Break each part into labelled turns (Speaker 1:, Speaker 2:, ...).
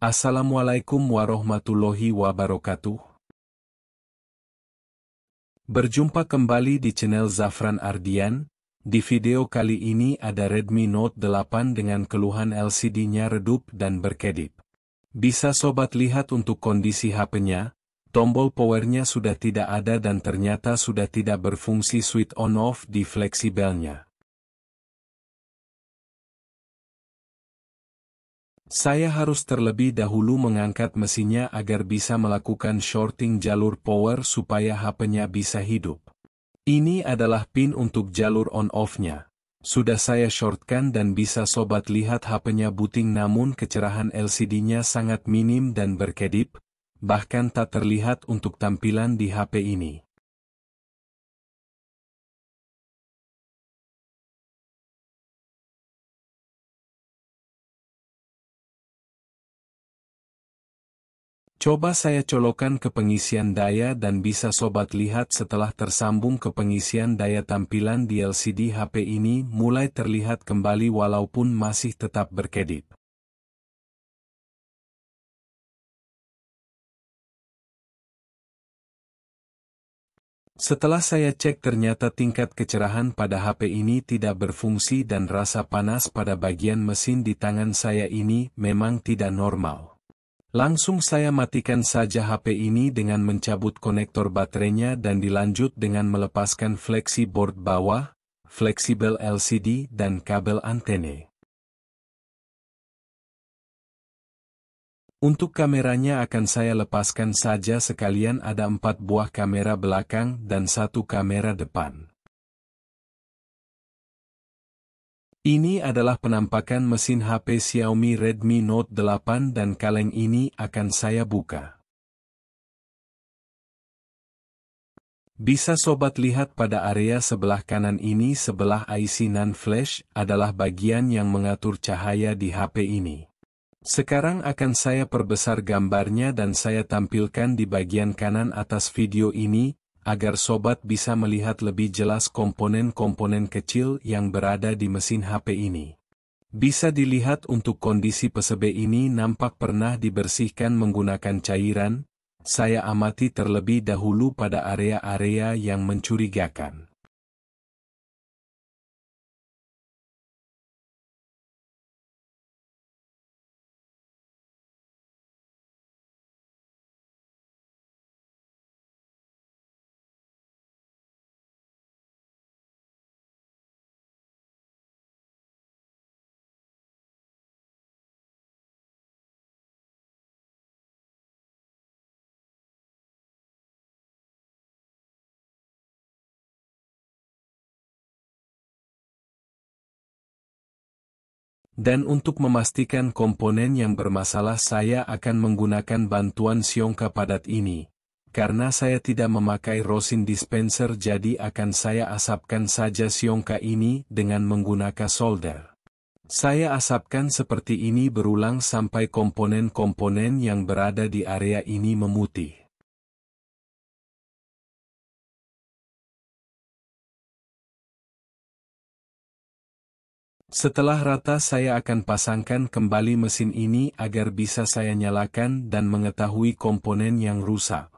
Speaker 1: Assalamualaikum warahmatullahi wabarakatuh. Berjumpa kembali di channel Zafran Ardian. Di video kali ini ada Redmi Note 8 dengan keluhan LCD-nya redup dan berkedip. Bisa sobat lihat untuk kondisi HP-nya, tombol powernya sudah tidak ada dan ternyata sudah tidak berfungsi switch on-off di fleksibelnya. Saya harus terlebih dahulu mengangkat mesinnya agar bisa melakukan shorting jalur power supaya HP-nya bisa hidup. Ini adalah pin untuk jalur on-off-nya. Sudah saya shortkan dan bisa sobat lihat HP-nya booting namun kecerahan LCD-nya sangat minim dan berkedip, bahkan tak terlihat untuk tampilan di HP ini. Coba saya colokkan ke pengisian daya dan bisa sobat lihat setelah tersambung ke pengisian daya tampilan di LCD HP ini mulai terlihat kembali walaupun masih tetap berkedip. Setelah saya cek ternyata tingkat kecerahan pada HP ini tidak berfungsi dan rasa panas pada bagian mesin di tangan saya ini memang tidak normal. Langsung saya matikan saja HP ini dengan mencabut konektor baterainya dan dilanjut dengan melepaskan fleksi board bawah, fleksibel LCD dan kabel antene. Untuk kameranya akan saya lepaskan saja sekalian ada 4 buah kamera belakang dan 1 kamera depan. Ini adalah penampakan mesin HP Xiaomi Redmi Note 8 dan kaleng ini akan saya buka. Bisa sobat lihat pada area sebelah kanan ini sebelah IC NAND flash adalah bagian yang mengatur cahaya di HP ini. Sekarang akan saya perbesar gambarnya dan saya tampilkan di bagian kanan atas video ini, agar sobat bisa melihat lebih jelas komponen-komponen kecil yang berada di mesin HP ini. Bisa dilihat untuk kondisi PCB ini nampak pernah dibersihkan menggunakan cairan. Saya amati terlebih dahulu pada area-area yang mencurigakan. Dan untuk memastikan komponen yang bermasalah saya akan menggunakan bantuan Sionka padat ini. Karena saya tidak memakai rosin dispenser jadi akan saya asapkan saja Sionka ini dengan menggunakan solder. Saya asapkan seperti ini berulang sampai komponen-komponen yang berada di area ini memutih. Setelah rata saya akan pasangkan kembali mesin ini agar bisa saya nyalakan dan mengetahui komponen yang rusak.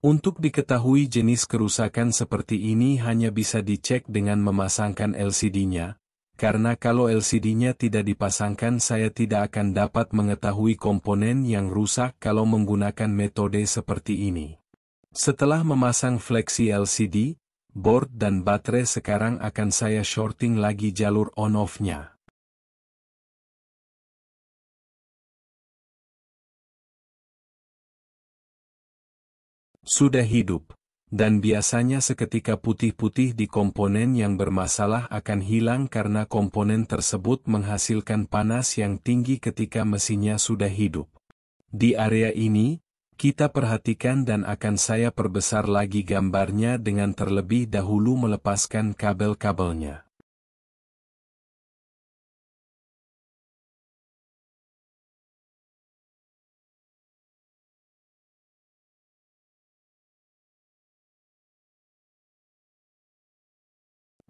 Speaker 1: Untuk diketahui jenis kerusakan seperti ini hanya bisa dicek dengan memasangkan LCD-nya, karena kalau LCD-nya tidak dipasangkan saya tidak akan dapat mengetahui komponen yang rusak kalau menggunakan metode seperti ini. Setelah memasang fleksi LCD, board dan baterai sekarang akan saya shorting lagi jalur on-off-nya. Sudah hidup, dan biasanya seketika putih-putih di komponen yang bermasalah akan hilang karena komponen tersebut menghasilkan panas yang tinggi ketika mesinnya sudah hidup. Di area ini, kita perhatikan dan akan saya perbesar lagi gambarnya dengan terlebih dahulu melepaskan kabel-kabelnya.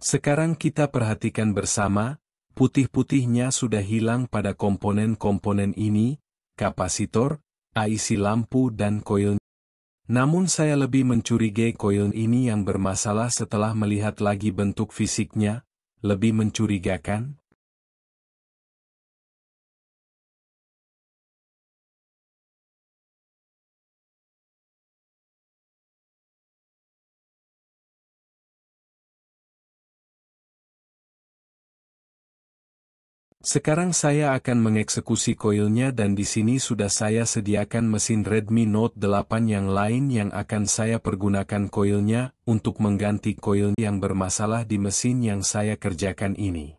Speaker 1: Sekarang kita perhatikan bersama, putih-putihnya sudah hilang pada komponen-komponen ini, kapasitor, IC lampu dan koil. Namun saya lebih mencurigai koil ini yang bermasalah setelah melihat lagi bentuk fisiknya, lebih mencurigakan. Sekarang saya akan mengeksekusi koilnya dan di sini sudah saya sediakan mesin Redmi Note 8 yang lain yang akan saya pergunakan koilnya untuk mengganti koil yang bermasalah di mesin yang saya kerjakan ini.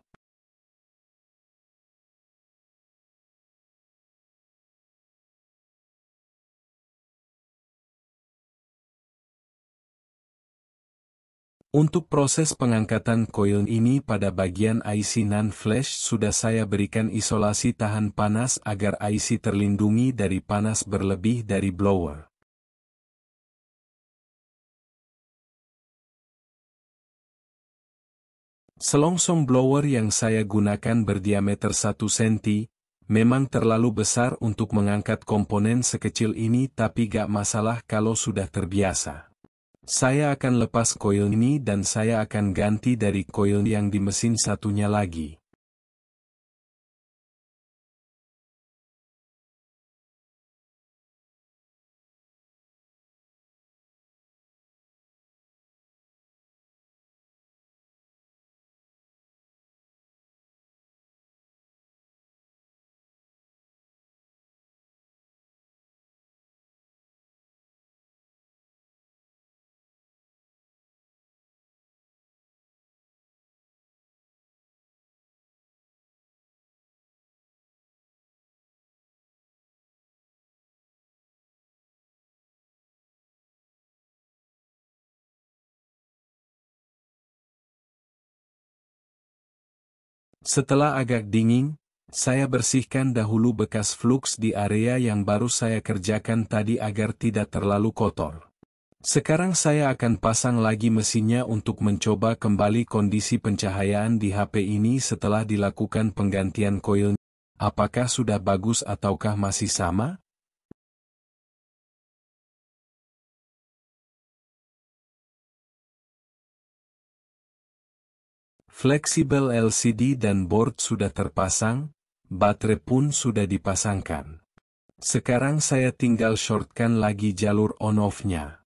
Speaker 1: Untuk proses pengangkatan koil ini pada bagian IC NAND flash sudah saya berikan isolasi tahan panas agar IC terlindungi dari panas berlebih dari blower. Selongsong blower yang saya gunakan berdiameter 1 cm, memang terlalu besar untuk mengangkat komponen sekecil ini tapi gak masalah kalau sudah terbiasa. Saya akan lepas koil ini dan saya akan ganti dari koil yang di mesin satunya lagi. Setelah agak dingin, saya bersihkan dahulu bekas flux di area yang baru saya kerjakan tadi agar tidak terlalu kotor. Sekarang saya akan pasang lagi mesinnya untuk mencoba kembali kondisi pencahayaan di HP ini setelah dilakukan penggantian koil. Apakah sudah bagus ataukah masih sama? Fleksibel LCD dan board sudah terpasang, baterai pun sudah dipasangkan. Sekarang saya tinggal shortkan lagi jalur on-off-nya.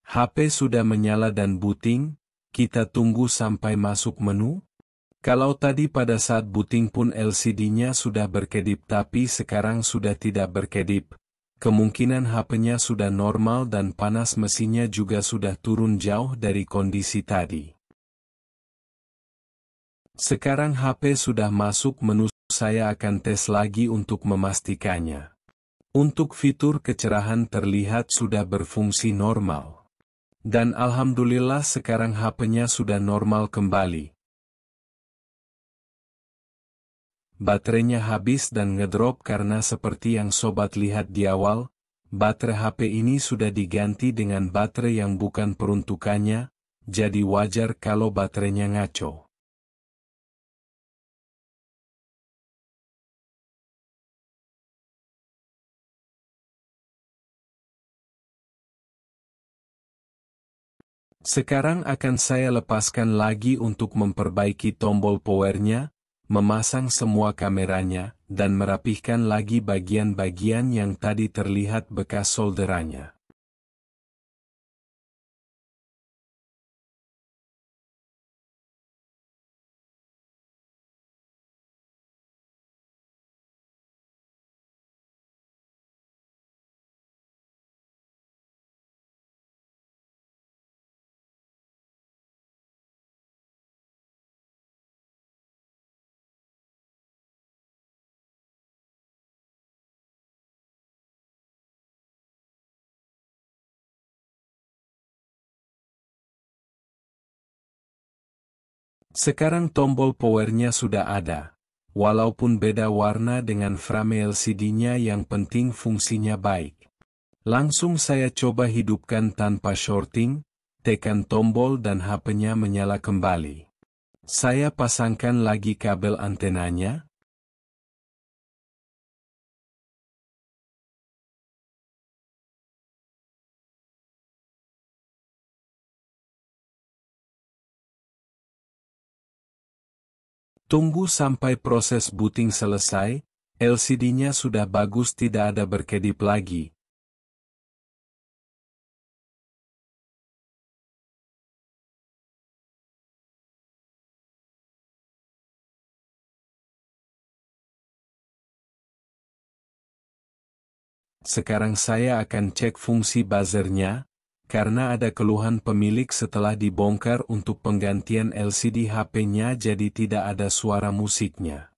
Speaker 1: HP sudah menyala dan booting, kita tunggu sampai masuk menu. Kalau tadi pada saat booting pun LCD-nya sudah berkedip tapi sekarang sudah tidak berkedip, kemungkinan HP-nya sudah normal dan panas mesinnya juga sudah turun jauh dari kondisi tadi. Sekarang HP sudah masuk menu, saya akan tes lagi untuk memastikannya. Untuk fitur kecerahan terlihat sudah berfungsi normal. Dan alhamdulillah sekarang HP-nya sudah normal kembali. Baterainya habis dan ngedrop karena seperti yang sobat lihat di awal, baterai HP ini sudah diganti dengan baterai yang bukan peruntukannya, jadi wajar kalau baterainya ngaco. Sekarang akan saya lepaskan lagi untuk memperbaiki tombol powernya, memasang semua kameranya, dan merapihkan lagi bagian-bagian yang tadi terlihat bekas solderannya. Sekarang tombol powernya sudah ada. walaupun beda warna dengan frame LCD-nya, yang penting fungsinya baik. Langsung saya coba hidupkan tanpa shorting, tekan tombol dan HP-nya menyala kembali. Saya pasangkan lagi kabel antenanya. Tunggu sampai proses booting selesai, LCD-nya sudah bagus, tidak ada berkedip lagi. Sekarang saya akan cek fungsi buzzernya, karena ada keluhan pemilik setelah dibongkar untuk penggantian LCD HP-nya, jadi tidak ada suara musiknya.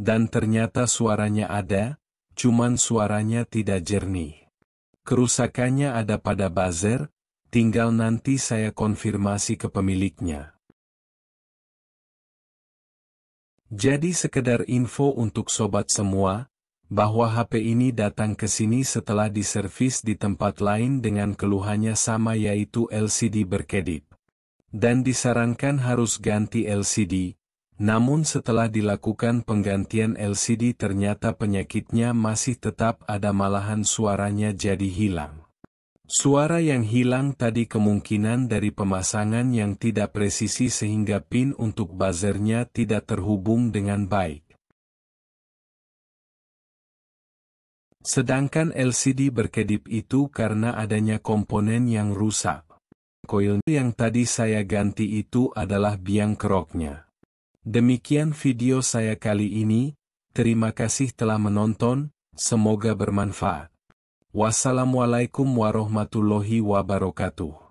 Speaker 1: Dan ternyata suaranya ada, cuman suaranya tidak jernih. Kerusakannya ada pada buzzer, tinggal nanti saya konfirmasi ke pemiliknya. Jadi sekedar info untuk sobat semua, bahwa HP ini datang ke sini setelah diservis di tempat lain dengan keluhannya sama, yaitu LCD berkedip. Dan disarankan harus ganti LCD. Namun setelah dilakukan penggantian LCD ternyata penyakitnya masih tetap ada, malahan suaranya jadi hilang. Suara yang hilang tadi kemungkinan dari pemasangan yang tidak presisi sehingga pin untuk buzzernya tidak terhubung dengan baik. Sedangkan LCD berkedip itu karena adanya komponen yang rusak. Koil yang tadi saya ganti itu adalah biang keroknya. Demikian video saya kali ini, terima kasih telah menonton, semoga bermanfaat. Wassalamualaikum warahmatullahi wabarakatuh.